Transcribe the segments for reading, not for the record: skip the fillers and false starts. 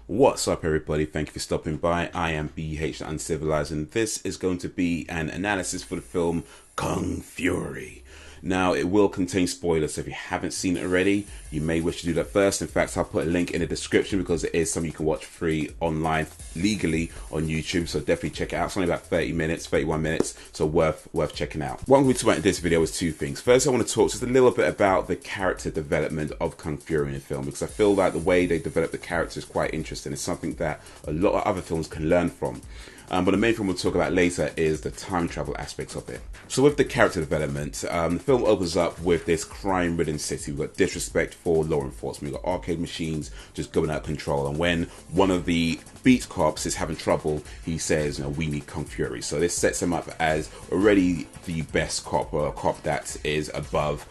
What's up, everybody? Thank you for stopping by. I am BH the Uncivilized, and this is going to be an analysis for the film Kung Fury. Now, it will contain spoilers, so if you haven't seen it already, you may wish to do that first. In fact, I'll put a link in the description because it is something you can watch free online legally on YouTube, so definitely check it out. It's only about 30 minutes, 31 minutes, so worth checking out. What I'm going to talk about in this video is two things. First, I want to talk just a little bit about the character development of Kung Fury in the film, because I feel like the way they develop the character is quite interesting. It's something that a lot of other films can learn from. But the main thing we'll talk about later is the time travel aspects of it. So with the character development, the film opens up with this crime-ridden city. We've got disrespect for law enforcement. We've got arcade machines just going out of control. And when one of the beat cops is having trouble, he says, we need Kung Fury. So this sets him up as already the best cop, or a cop that is above,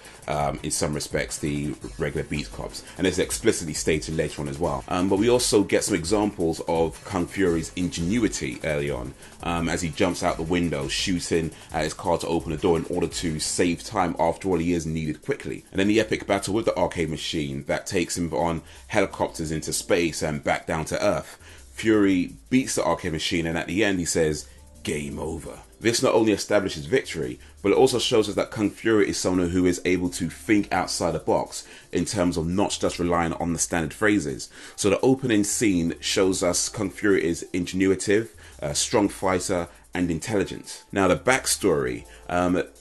in some respects, the regular beat cops. And it's explicitly stated later on as well. But we also get some examples of Kung Fury's ingenuity early on, as he jumps out the window, shooting at his car to open the door in order to save time after all he is needed quickly. And then the epic battle with the arcade machine that takes him on helicopters into space and back down to Earth. Fury beats the arcade machine, and at the end he says, "Game over." This not only establishes victory, but it also shows us that Kung Fury is someone who is able to think outside the box in terms of not just relying on the standard phrases. So the opening scene shows us Kung Fury is ingenuitive, a strong fighter, and intelligent. Now the backstory,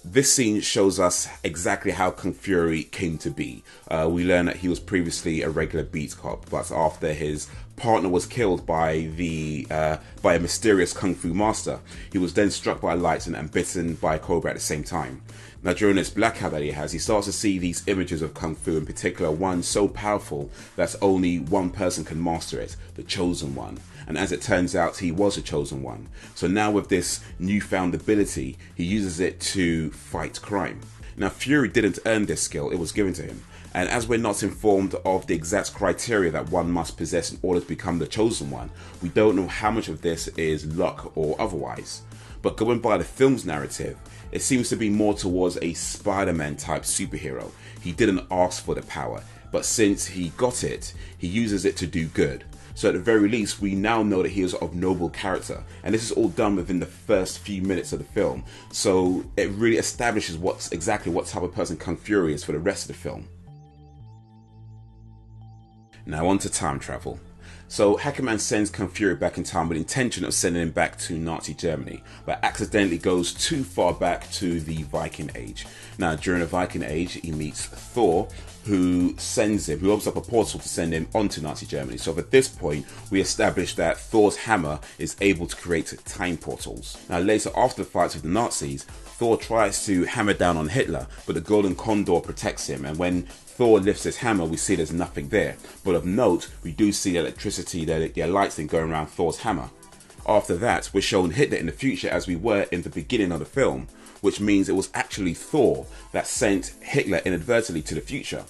this scene shows us exactly how Kung Fury came to be. We learn that he was previously a regular beat cop, but after his partner was killed by a mysterious kung fu master, he was then struck by lightning and bitten by a cobra at the same time. Now during this blackout that he has, he starts to see these images of kung fu, in particular one so powerful that only one person can master it, the chosen one. And as it turns out, he was a chosen one. So now with this newfound ability, he uses it to fight crime. Now Fury didn't earn this skill, it was given to him. And as we're not informed of the exact criteria that one must possess in order to become the chosen one, we don't know how much of this is luck or otherwise. But going by the film's narrative, it seems to be more towards a Spider-Man type superhero. He didn't ask for the power, but since he got it, he uses it to do good. So at the very least, we now know that he is of noble character. And this is all done within the first few minutes of the film. So it really establishes exactly what type of person Kung Fury is for the rest of the film. Now on to time travel. So Hackerman sends Kung Fury back in time with the intention of sending him back to Nazi Germany, but accidentally goes too far back to the Viking Age. Now during the Viking Age, he meets Thor, who opens up a portal to send him onto Nazi Germany. So at this point, we establish that Thor's hammer is able to create time portals. Now later, after the fights with the Nazis, Thor tries to hammer down on Hitler, but the Golden Condor protects him, and when Thor lifts his hammer, we see there's nothing there. But of note, we do see the electricity, the lights thing going around Thor's hammer. After that, we're shown Hitler in the future as we were in the beginning of the film, which means it was actually Thor that sent Hitler inadvertently to the future.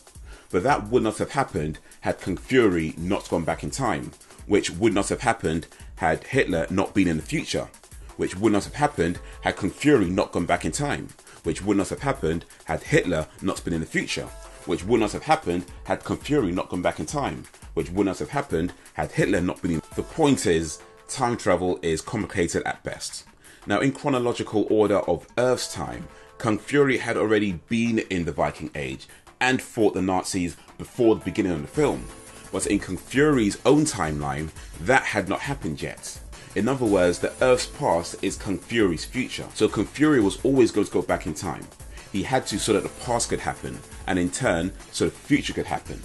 But that would not have happened had Kung Fury not gone back in time, which would not have happened had Hitler not been in the future, which would not have happened had Kung Fury not gone back in time, which would not have happened had Hitler not been in the future, which would not have happened had Kung Fury not gone back in time, which would not have happened had Hitler not been in. The point is, time travel is complicated at best. Now in chronological order of Earth's time, Kung Fury had already been in the Viking Age and fought the Nazis before the beginning of the film. But in Kung Fury's own timeline, that had not happened yet. In other words, the Earth's past is Kung Fury's future. So Kung Fury was always going to go back in time. He had to so that the past could happen, and in turn, so the future could happen.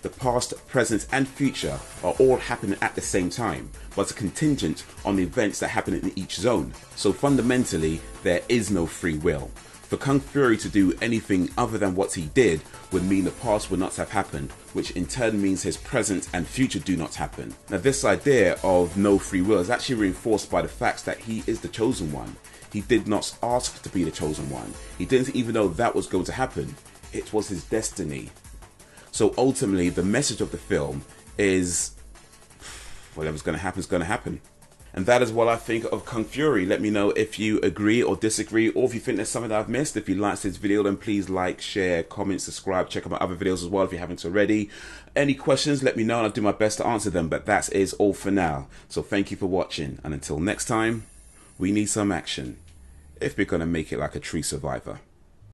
The past, present, and future are all happening at the same time, but are contingent on the events that happen in each zone. So fundamentally, there is no free will. For Kung Fury to do anything other than what he did would mean the past would not have happened, which in turn means his present and future do not happen. Now this idea of no free will is actually reinforced by the fact that he is the chosen one. He did not ask to be the chosen one. He didn't even know that was going to happen. It was his destiny. So ultimately, the message of the film is, whatever's going to happen is going to happen. And that is what I think of Kung Fury. Let me know if you agree or disagree, or if you think there's something that I've missed. If you liked this video, then please like, share, comment, subscribe. Check out my other videos as well if you haven't already. Any questions, let me know and I'll do my best to answer them. But that is all for now. So thank you for watching. And until next time, we need some action if we're going to make it like a true survivor.